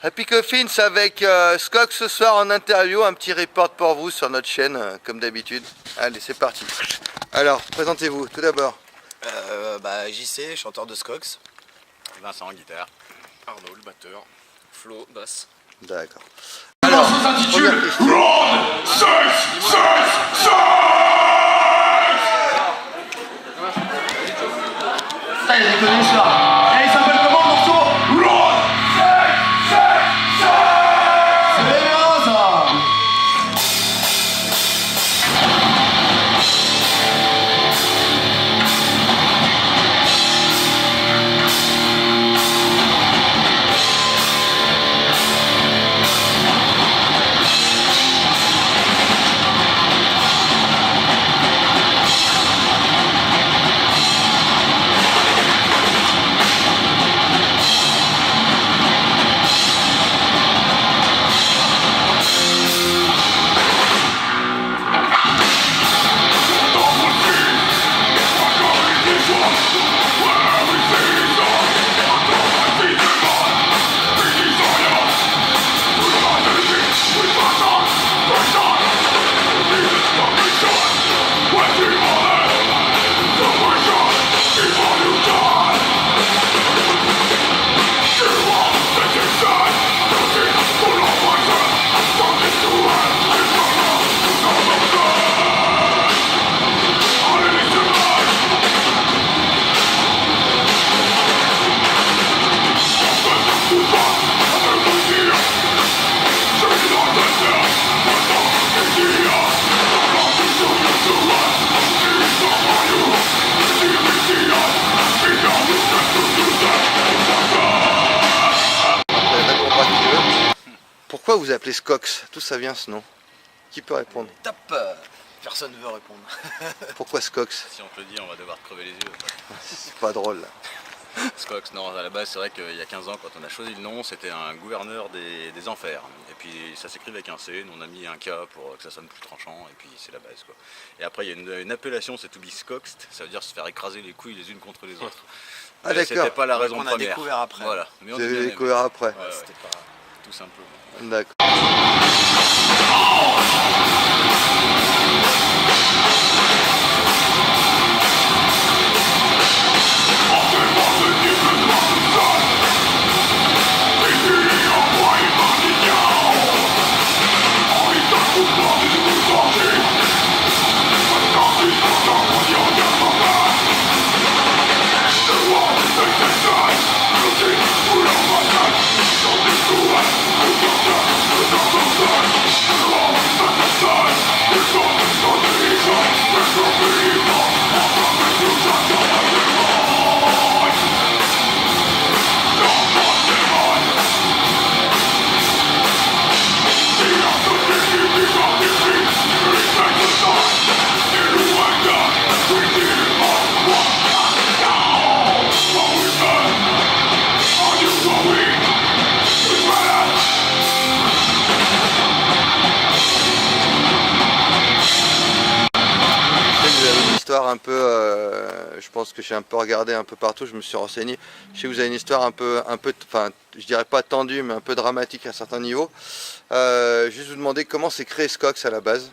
Happy Coffins avec Skok ce soir en interview, un petit report pour vous sur notre chaîne, comme d'habitude. Allez, c'est parti. Alors, présentez-vous tout d'abord. JC, chanteur de Skox. Vincent, guitare. Arnaud, le batteur. Flo, basse. D'accord. Alors, s'intitule Run, Sex, Sex, Putain, il a déconné celui-là. Eh, il s'appelle comment le morceau? Run, Sex, Sex, Sex. C'est bien ça. Pourquoi vous appelez Skox? D'où ça vient ce nom? Qui peut répondre? Top. Personne ne veut répondre. Pourquoi Skox? Si on te le dit, on va devoir te crever les yeux. C'est pas drôle là. Skox, non, à la base, c'est vrai qu'il y a 15 ans, quand on a choisi le nom, c'était un gouverneur des enfers. Et puis ça s'écrit avec un C, nous on a mis un K pour que ça sonne plus tranchant, et puis c'est la base, quoi. Et après, il y a une appellation, c'est to be skoxed, ça veut dire se faire écraser les couilles les unes contre les autres. Ah, Mais d'accord. c'était pas la raison On a première. découvert après. Voilà. Mais on Vous a bien avez aimé. découvert après. Ouais, C'était pas... tout simplement. D'accord. Un peu, je pense que j'ai un peu regardé un peu partout, je me suis renseigné. Je sais que vous avez une histoire un peu, enfin, je dirais pas tendue, mais un peu dramatique à certains niveaux. Juste vous demander comment s'est créé Skox à la base.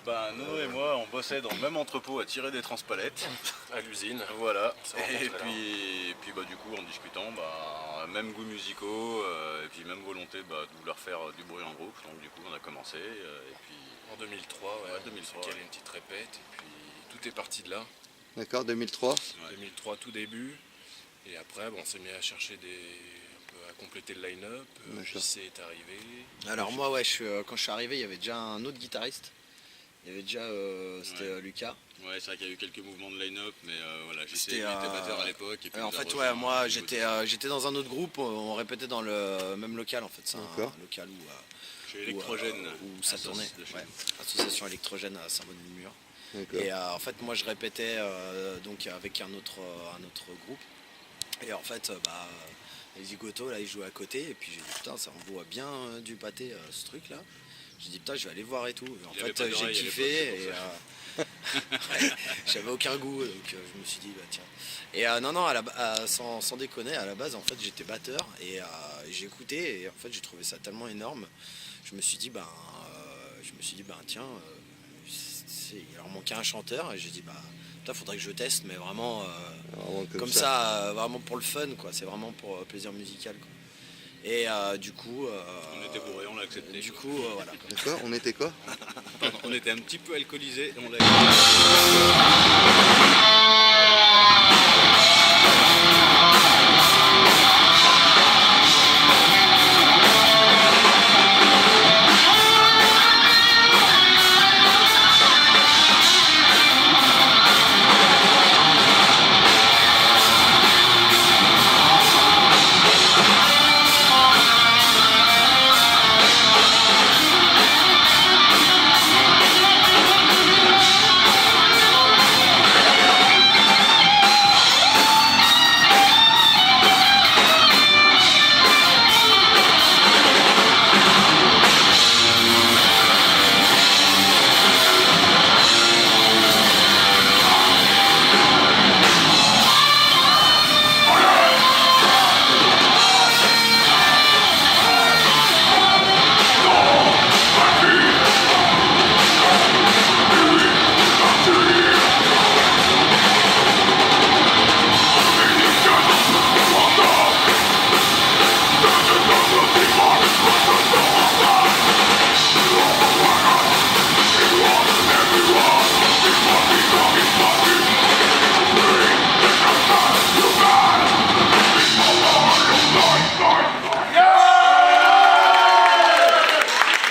Ben, Nono et moi, on bossait dans le même entrepôt à tirer des transpalettes. À l'usine. Voilà. Et puis du coup, en discutant, même goûts musicaux, et puis même volonté de vouloir faire du bruit en groupe. Donc du coup, on a commencé. Et puis En 2003, ouais, 2003, il y avait une petite répète, et puis tout est parti de là. D'accord, 2003. 2003, tout début. Et après, on s'est mis à chercher un peu à compléter le line-up. JC est arrivé. Alors moi, ouais, quand je suis arrivé, il y avait déjà un autre guitariste. Il y avait déjà, c'était Lucas. Ouais, c'est vrai qu'il y a eu quelques mouvements de line-up, mais voilà, JC C'était, était batteur à l'époque. Et puis en nous a fait, rejoint ouais, moi au niveau j'étais dans un autre groupe, on répétait dans le même local en fait. C'est un local où, chez Électrogène. où ça tournait. de chez Ouais. nous. Association électrogène à Saint-Bonnet-du-Mur. Et en fait, moi je répétais donc avec un autre groupe. Et en fait, les zigotos là ils jouaient à côté. Et puis j'ai dit putain, ça envoie bien du pâté ce truc là. J'ai dit putain je vais aller voir et tout. En Il y avait fait pas d'oreille j'ai à kiffé l'époque, et ouais, j'avais aucun goût donc je me suis dit bah tiens. Et non sans déconner à la base en fait j'étais batteur et j'ai écouté et en fait j'ai trouvé ça tellement énorme. Je me suis dit tiens il leur manquait un chanteur et j'ai dit bah putain faudrait que je teste mais vraiment, Vraiment comme ça vraiment pour le fun quoi, c'est vraiment pour plaisir musical quoi. Et du coup On était bourrés, on l'a accepté. du coup voilà quoi. D'accord, on était quoi? Pardon, on était un petit peu alcoolisés et on l'a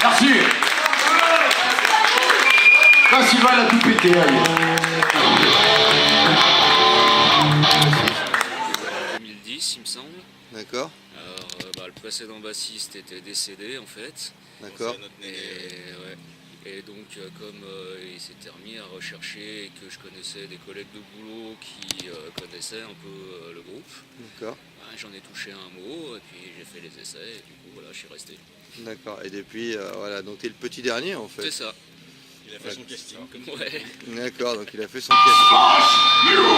Merci. Là, Sylvain, il a tout pété, allez. 2010, il me semble. D'accord, Alors, le précédent bassiste était décédé en fait. d'accord. Et donc, comme il s'était remis à rechercher et que je connaissais des collègues de boulot qui connaissaient un peu le groupe, D'accord, j'en ai touché un mot et puis j'ai fait les essais et du coup, voilà, je suis resté. d'accord. Et depuis, voilà, donc t'es le petit dernier en fait. C'est ça. Il a fait son casting. Ouais. D'accord, donc il a fait son casting.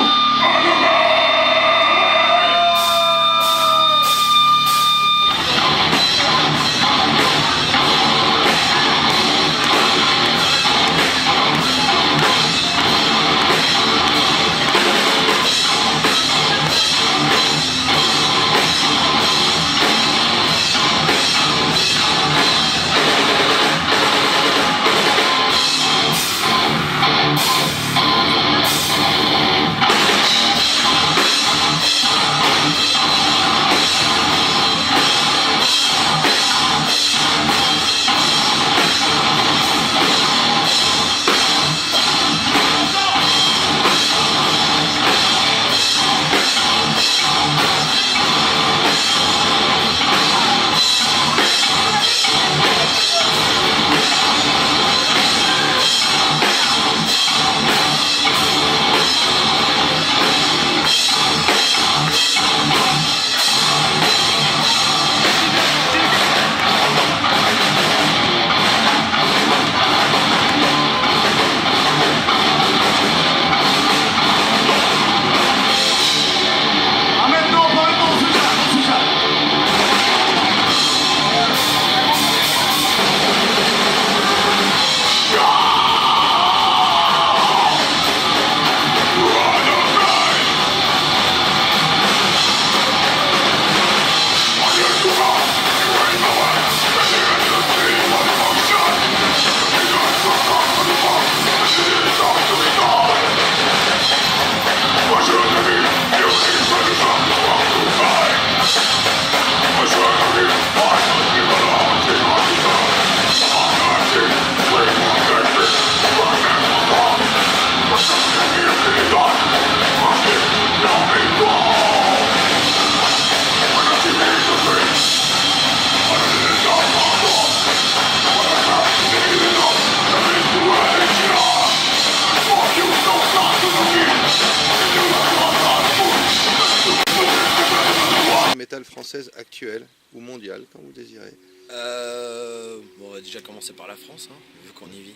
Française actuelle ou mondiale, quand vous désirez. Bon, on va déjà commencer par la France, hein, vu qu'on y vit.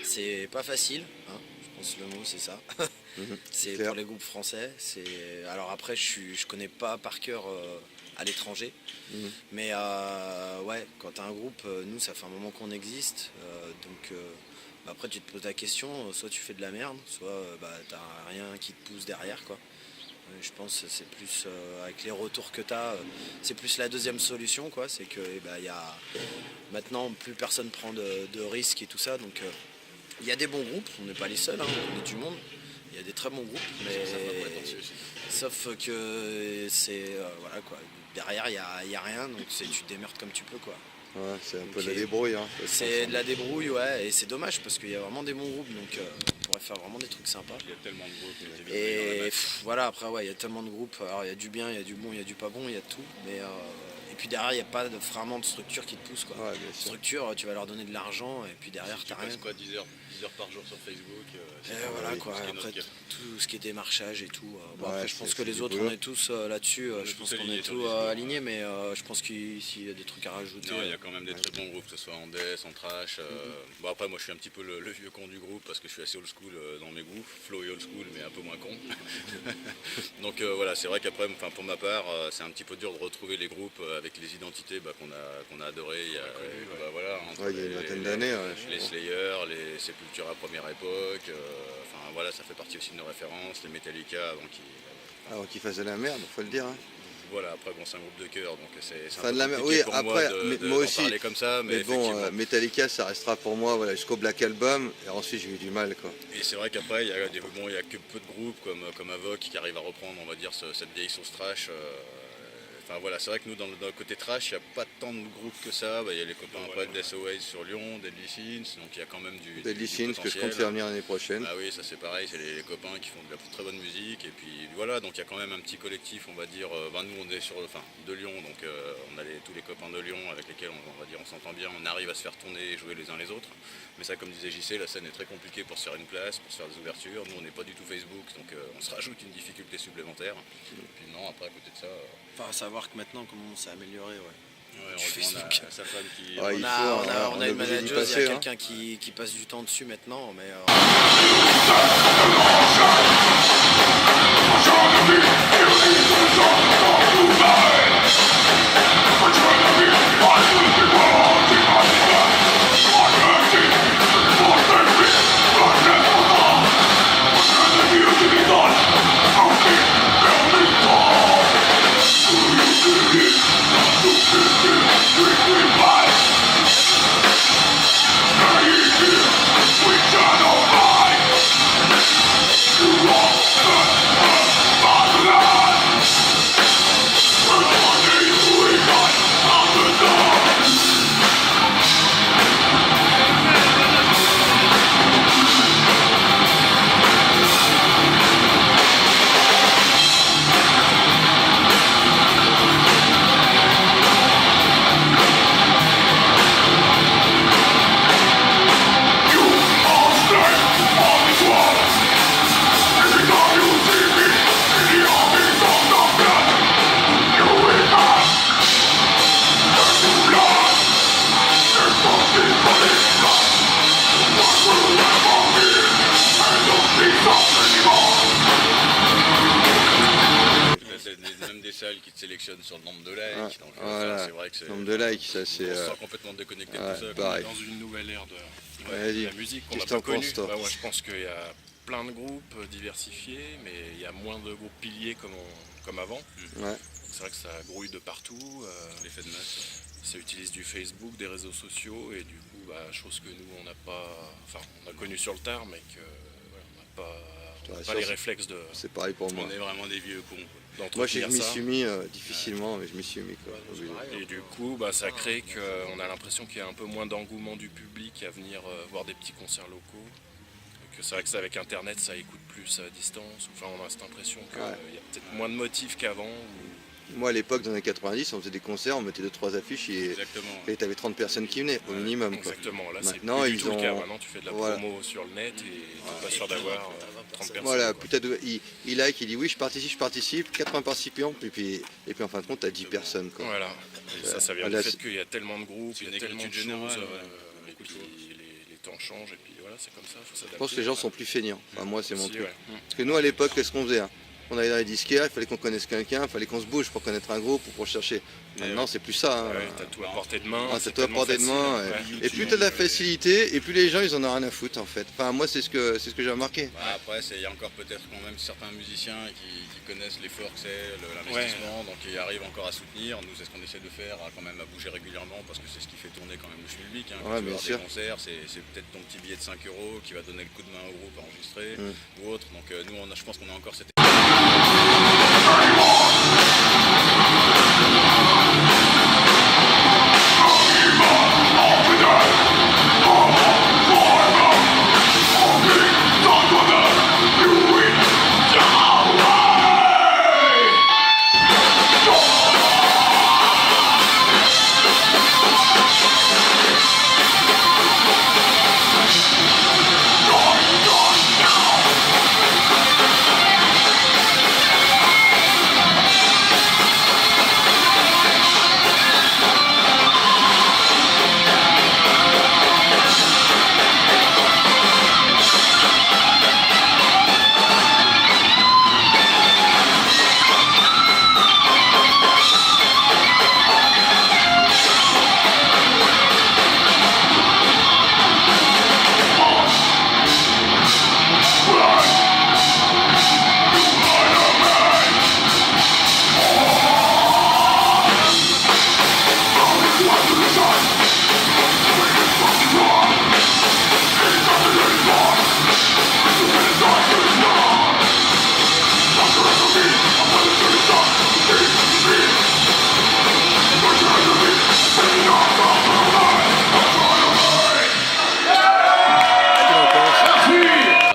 C'est pas facile, hein, je pense que le mot c'est ça. C'est clair. pour les groupes français. Alors après, je connais pas par cœur à l'étranger. Mais ouais, quand t'as un groupe, nous ça fait un moment qu'on existe. Après tu te poses la question, soit tu fais de la merde, soit t'as rien qui te pousse derrière, quoi. Je pense que c'est plus avec les retours que tu as, c'est plus la deuxième solution, quoi. C'est que maintenant plus personne prend de risques et tout ça. Donc il y a des bons groupes, on n'est pas les seuls, hein, on est du monde. Il y a des très bons groupes, mais sauf que c'est voilà quoi. Derrière il y a rien, donc tu te démerdes comme tu peux, quoi. Ouais, c'est un peu de Ok. la débrouille. Hein, C'est de la débrouille, ouais, et c'est dommage parce qu'il y a vraiment des bons groupes, donc on pourrait faire vraiment des trucs sympas. Il y a tellement de groupes. Et voilà, après, ouais, il y a tellement de groupes. Alors, il y a du bien, il y a du bon, il y a du pas bon, il y a de tout. Et puis derrière, il n'y a pas vraiment de structure qui te pousse, quoi. Ouais, bien sûr. Structure, tu vas leur donner de l'argent, et puis derrière, Tu t'as rien. passes quoi, 10 heures par jour sur Facebook Voilà, quoi. ce qui est Après, notre cas. tout ce qui est démarchage et tout. Ouais, Après, je pense c'est que les du autres, boulot. on est tous là-dessus. On est Je tous pense qu'on alignés est sur tous les histoires. alignés, mais je pense qu'il y a des trucs à rajouter. Non, il y a quand même des très bons groupes, que ce soit en death, en trash. Bon, après, moi, je suis un petit peu le vieux con du groupe parce que je suis assez old school dans mes goûts. Flow et old school, mais un peu moins con. Donc voilà, c'est vrai qu'après, pour ma part, c'est un petit peu dur de retrouver les groupes avec les identités qu'on a adorées il y a, voilà, entre Ouais, il y a une vingtaine d'années. Ouais, les Slayer, les Sepultura première époque. Enfin voilà, ça fait partie aussi de nos références. Les Metallica avant qu'ils fassent de la merde, faut le dire. Hein. Voilà, après bon, c'est un groupe de cœur, donc c'est Enfin, un de peu la merde. compliqué Oui, pour moi après, mais moi d'en aussi. parler comme ça, mais Mais bon, effectivement. Metallica, ça restera pour moi voilà, jusqu'au Black Album. Et ensuite, j'ai eu du mal, quoi. Et c'est vrai qu'après, il y a que peu de groupes comme Avoc qui arrivent à reprendre, on va dire, cette vieille sauce trash. Enfin voilà, c'est vrai que nous, dans le côté trash, il n'y a pas tant de groupes que ça. Il y a les copains après de SOS sur Lyon, Deadly Sins, donc il y a quand même du Deadly Sins, que je potentiel. compte faire venir l'année prochaine. Ah oui, ça c'est pareil, c'est les copains qui font de la très bonne musique. Et puis voilà, donc il y a quand même un petit collectif, on va dire. Nous, on est de Lyon, donc on a tous les copains de Lyon avec lesquels on va dire on s'entend bien, on arrive à se faire tourner et jouer les uns les autres. Mais ça, comme disait JC, la scène est très compliquée pour se faire une place, pour se faire des ouvertures. Nous, on n'est pas du tout Facebook, donc on se rajoute une difficulté supplémentaire. Et puis non, après, à côté de ça, Enfin, à savoir que maintenant, comment on s'est amélioré, ouais. heureusement, on a sa femme qui... Ouais, il On faut, a on une est obligé d'y manageuse, il y passer, a hein. quelqu'un qui passe du temps dessus maintenant, mais Même des salles qui te sélectionnent sur le nombre de likes. Ouais, Donc, voilà. c'est vrai que c'est... Nombre de likes, ça On c'est. se sent complètement déconnecté ouais, de tout ça. pareil. Dans une nouvelle ère de Vas-y. la musique qu'on n'a Qu'est-ce pas que t'en penses, connue. toi Moi, je pense qu'il y a plein de groupes diversifiés, mais il y a moins de groupes piliers comme avant. Ouais. C'est vrai que ça grouille de partout. L'effet de masse. Ça utilise du Facebook, des réseaux sociaux, et du coup, chose que nous, on n'a pas... Enfin, on a connu sur le tard, mais que on n'a pas ça, les c'est- réflexes C'est pareil pour moi. On est vraiment des vieux cons. Moi, je sais que d'entretenir je m'y ça. suis mis difficilement, mais je m'y suis mis, quoi. Obligé. Et du coup, ça crée qu'on a l'impression qu'il y a un peu moins d'engouement du public à venir voir des petits concerts locaux. Et que c'est vrai que ça, avec Internet, ça écoute plus à distance. Enfin, on a cette impression qu'il y a peut-être moins de motifs qu'avant. Moi à l'époque dans les années 90 on faisait des concerts, on mettait 2-3 affiches Exactement. et t'avais 30 personnes qui venaient au minimum quoi. Exactement, là c'est Maintenant, plus du ils tout le cas. ont- Maintenant tu fais de la voilà. promo sur le net et t'es pas sûr d'avoir 30 personnes. Voilà, quoi. peut-être il like, il dit oui je participe, 80 participants et puis en fin de compte t'as 10 personnes quoi. Voilà, et ça vient Là, du fait c'est- qu'il y a tellement de groupes, il y a une tellement de négritude choses, générale, et puis les temps changent, et puis voilà, c'est comme ça, il faut s'adapter. Je pense que les gens sont plus feignants, enfin moi c'est mon Aussi, truc. ouais. Parce que nous à l'époque qu'est-ce qu'on faisait hein on allait dans les disquaires, il fallait qu'on connaisse quelqu'un, il fallait qu'on se bouge pour connaître un groupe ou pour chercher. Maintenant c'est plus ça. hein. Ouais, t'as tout à portée de main. Ah, c'est t'as tout à tellement portée de facile, main. ouais. Et plus t'as de la facilité, et plus les gens ils en ont rien à foutre en fait. Enfin moi c'est ce que j'ai remarqué. Après, il y a encore peut-être quand même certains musiciens qui connaissent l'effort que c'est, l'investissement, donc ils arrivent encore à soutenir. Nous, c'est ce qu'on essaie de faire, quand même à bouger régulièrement, parce que c'est ce qui fait tourner quand même le schmilblick. Hein. Quand Ouais, tu bien vas sûr. voir des concerts, c'est peut-être ton petit billet de 5 € qui va donner le coup de main au groupe à enregistrer ou autre. Donc nous, je pense qu'on a encore cette...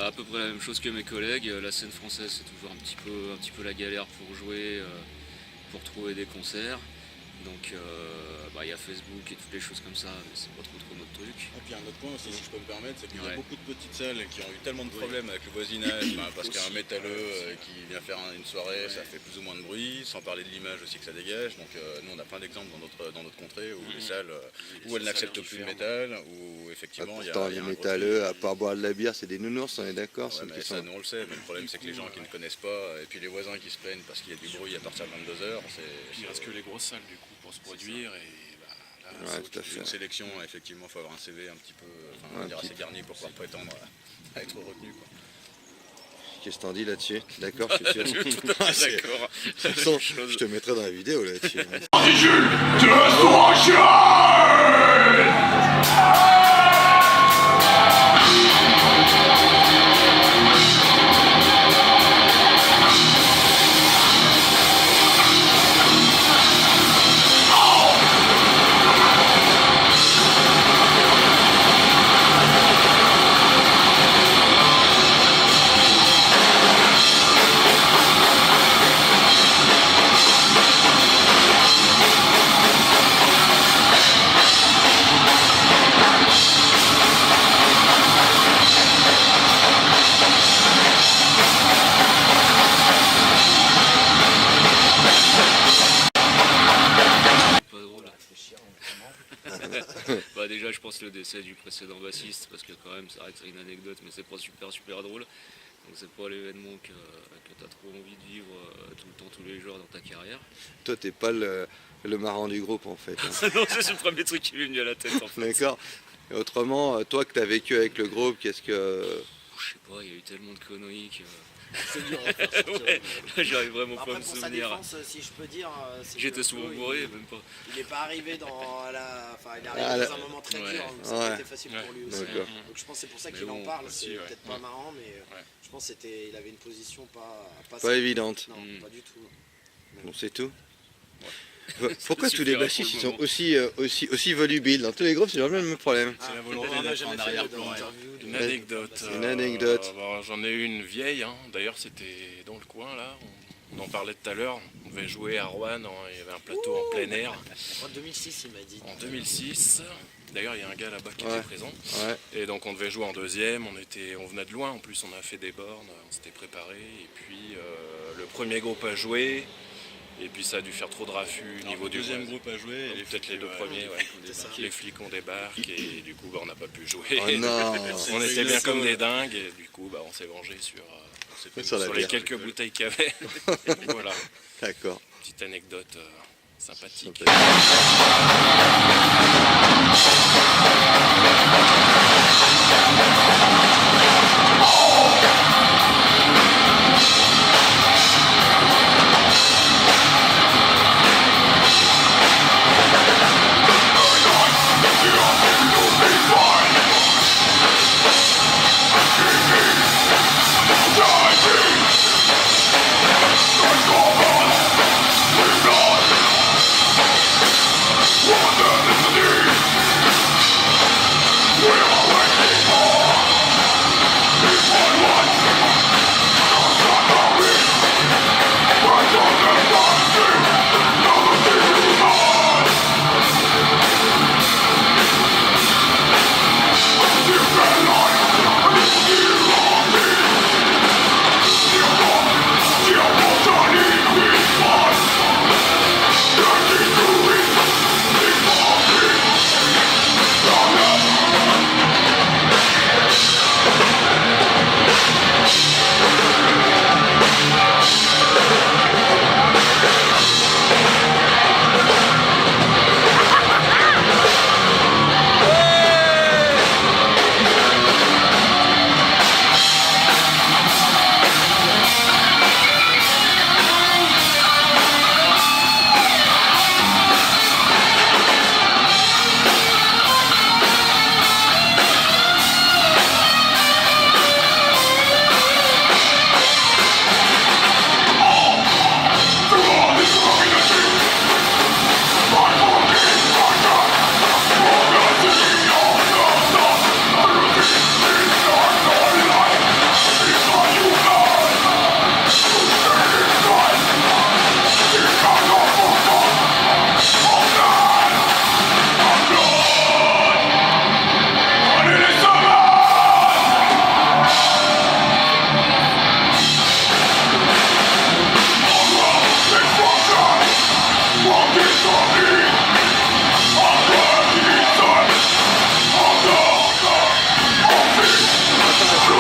À peu près la même chose que mes collègues. La scène française, c'est toujours un petit peu la galère pour jouer, pour trouver des concerts. Donc il y a Facebook et toutes les choses comme ça, mais c'est pas trop notre truc. Et puis un autre point aussi, si je peux me permettre, c'est qu'il y a Ouais. beaucoup de petites salles qui ont eu tellement de problèmes avec le voisinage, parce qu'un métalleux qui vient faire une soirée, ça fait plus ou moins de bruit, sans parler de l'image aussi que ça dégage. Donc nous on a plein d'exemples dans notre contrée où les salles où elles n'acceptent plus le métal, où effectivement il y a, Pourtant il y les a un gros métalleux, truc. à part boire de la bière, c'est des nounours, on est d'accord. Ouais, ceux mais qui ça, sont- nous on le sait, mais le problème c'est que les gens qui ne connaissent pas, et puis les voisins qui se plaignent parce qu'il y a du bruit à partir de 22h, Il reste que les grosses salles du coup pour se produire, et là, Ouais, tout à fait. une sélection, effectivement, il faut avoir un CV un petit peu Ouais, dire un assez petit- garni pour pouvoir prétendre à être retenu. Quoi. Qu'est-ce que t'en dis là-dessus? D'accord, je suis sûr. tout à fait d'accord. De toute façon, je te mettrai dans la vidéo là-dessus. hein. Pas drôle. Déjà, je pense le décès du précédent bassiste, parce que quand même, ça reste une anecdote, mais c'est pas super drôle. Donc c'est pas l'événement que tu as trop envie de vivre tout le temps, tous les jours dans ta carrière. Toi, t'es pas le marrant du groupe en fait. hein. Non, c'est le premier truc qui m'est venu à la tête en fait. D'accord. Et autrement, toi que t'as vécu avec le groupe, qu'est-ce que... Je sais pas, il y a eu tellement de conneries que... C'est dur à faire sortir. Ouais, là, j'arrive vraiment pas à Après, me pour sa souvenir. défense, si je peux dire, c'est que J'étais souvent Flo, bourré, même pas. il n'est pas arrivé dans la... Enfin, il est arrivé Ah, dans la- un moment très Ouais. dur, donc ça a Ouais. été facile pour lui aussi. D'accord. Donc je pense que c'est pour ça Mais qu'il en bon, parle, aussi, c'est ouais. peut-être pas Ouais. marrant, mais Ouais. je pense qu'il avait une position pas Pas évidente. Non, Mm. pas du tout. Bon, c'est tout. Pourquoi Ça tous les suffira bassistes pour ils le sont aussi volubiles? Dans tous les groupes, c'est vraiment le même problème. C'est la On volonté n'a d'être jamais en fait arrière-plan. d'interview de- Une anecdote. Une anecdote. J'en ai une vieille, hein. D'ailleurs c'était dans le coin là. On on en parlait tout à l'heure, on devait jouer à Rouen, il y avait un plateau en plein air. En 2006, il m'a dit. En 2006, d'ailleurs il y a un gars là-bas qui Ouais. était présent. Ouais. Et donc on devait jouer en deuxième, on venait de loin, en plus on a fait des bornes, on s'était préparé. Et puis le premier groupe a joué, et puis ça a dû faire trop de raffus au niveau du deuxième groupe à jouer, et peut-être les deux premiers, ouais. Les flics ont débarqué, et du coup on n'a pas pu jouer. Oh non. On était bien comme des dingues, et du coup on s'est vengé sur Sur la les bière. quelques bouteilles qu'il y avait. Voilà, D'accord. petite anecdote sympathique.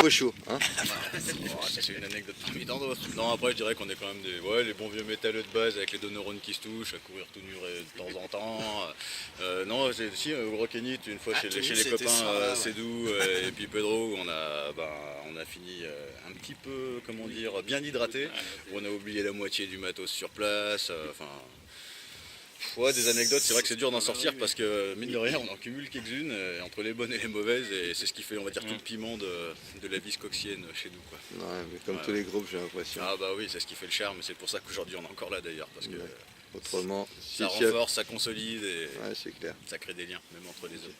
Chaud, hein. C'est une anecdote parmi tant d'autres. Non, après je dirais qu'on est quand même les bons vieux métalleux de base avec les deux neurones qui se touchent, à courir tout nu de temps en temps. Non, si au Rock and Eat, une fois chez les c'était copains ça, ouais. Cédou et puis Pedro, on a fini un petit peu, comment dire, bien hydraté. On a oublié la moitié du matos sur place. Ouais, des anecdotes, c'est vrai que c'est dur d'en sortir parce que mine de rien on en cumule quelques-unes entre les bonnes et les mauvaises, et c'est ce qui fait, on va dire, tout le piment de la vie scoxienne chez nous, quoi. Ouais, mais comme tous les groupes, j'ai l'impression. Ah bah oui, c'est ce qui fait le charme, c'est pour ça qu'aujourd'hui on est encore là d'ailleurs, parce que Autrement, ça si- renforce, ça consolide et Ouais, c'est clair. ça crée des liens, même entre les hommes.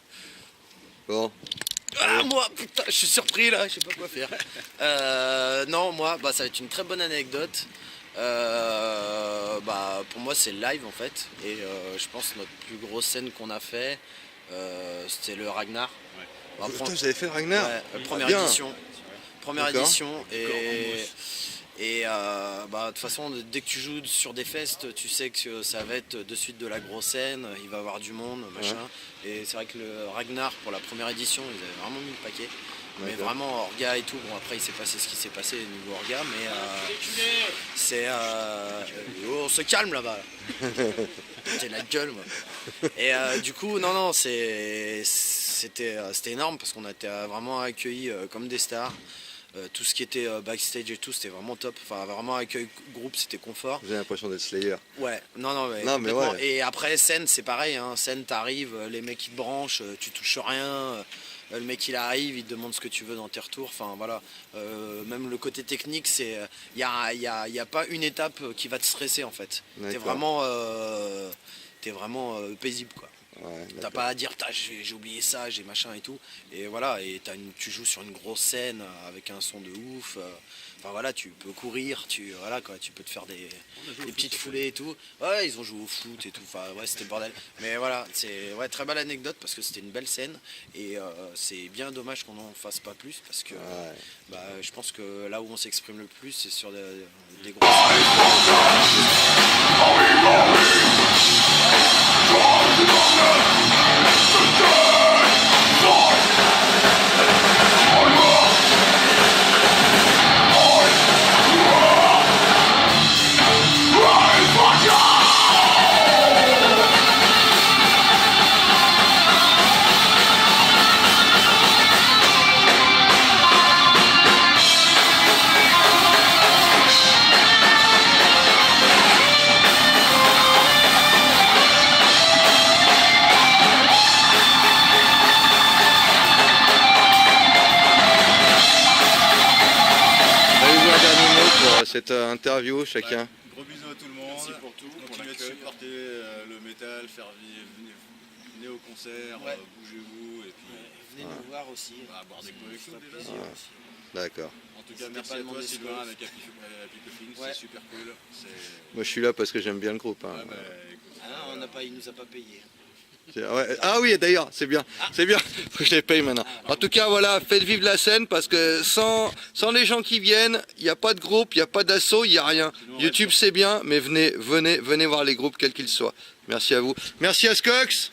Bon, Ah, moi, putain, je suis surpris là, je sais pas quoi faire. Non, moi, ça va être une très bonne anecdote. Pour moi, c'est live en fait. Et je pense que notre plus grosse scène qu'on a fait, c'était le Ragnar. putain, vous avez fait le Ragnar? Ouais, première Bien. édition. Première D'accord. édition. Et de toute façon, dès que tu joues sur des festes, tu sais que ça va être de suite de la grosse scène, il va y avoir du monde, machin. Et c'est vrai que le Ragnar, pour la première édition, ils avaient vraiment mis le paquet. Mais D'accord. vraiment, Orga et tout, bon après il s'est passé ce qui s'est passé au niveau Orga, mais c'est... on se calme là-bas. J'ai la gueule, moi. Et du coup, non, c'était énorme parce qu'on a été vraiment accueillis comme des stars. Tout ce qui était backstage et tout, c'était vraiment top. Enfin, vraiment accueil groupe, c'était confort. J'ai l'impression d'être Slayer. Ouais, non, mais Non, mais complètement. ouais. Et après, scène, c'est pareil. Hein. Scène, t'arrives, les mecs ils te branchent, tu touches rien. Le mec il arrive, il te demande ce que tu veux dans tes retours. Enfin voilà. Même le côté technique, c'est y a pas une étape qui va te stresser en fait. T'es D'accord. vraiment paisible quoi. Ouais, T'as d'accord. pas à dire, putain, j'ai oublié ça, j'ai machin et tout. Et voilà, et tu joues sur une grosse scène avec un son de ouf. Enfin voilà, tu peux courir, voilà, quoi, tu peux te faire des petites foulées et tout. Ouais, ils ont joué au foot et tout. Enfin ouais, c'était le bordel. Mais voilà, c'est très belle anecdote parce que c'était une belle scène. Et c'est bien dommage qu'on n'en fasse pas plus parce que je pense que là où on s'exprime le plus, c'est sur des grosses Avez-vous un dernier mot pour cette interview, chacun? Gros bisous à tout le monde. Merci pour tout, pour Continuez de l'accueil. supporter le métal, venez au concert, Ouais. bougez-vous et puis Venez nous voir aussi. boire des coups avec nous déjà. Plaisir aussi. D'accord. En tout cas, N'hésitez merci pas à à demander toi ce Sylvain que- avec Apicofing, Ouais. c'est super cool. Moi je suis là parce que j'aime bien le groupe. Hein. Ouais, bah, écoute, Ah, il nous a pas payé. Ouais. Ah oui, d'ailleurs, c'est bien. C'est bien. Faut que je les paye maintenant. En tout cas, voilà, faites vivre la scène parce que sans les gens qui viennent, il n'y a pas de groupe, il n'y a pas d'assaut, il n'y a rien. YouTube c'est bien, mais venez voir les groupes quels qu'ils soient. Merci à vous. Merci à Skox.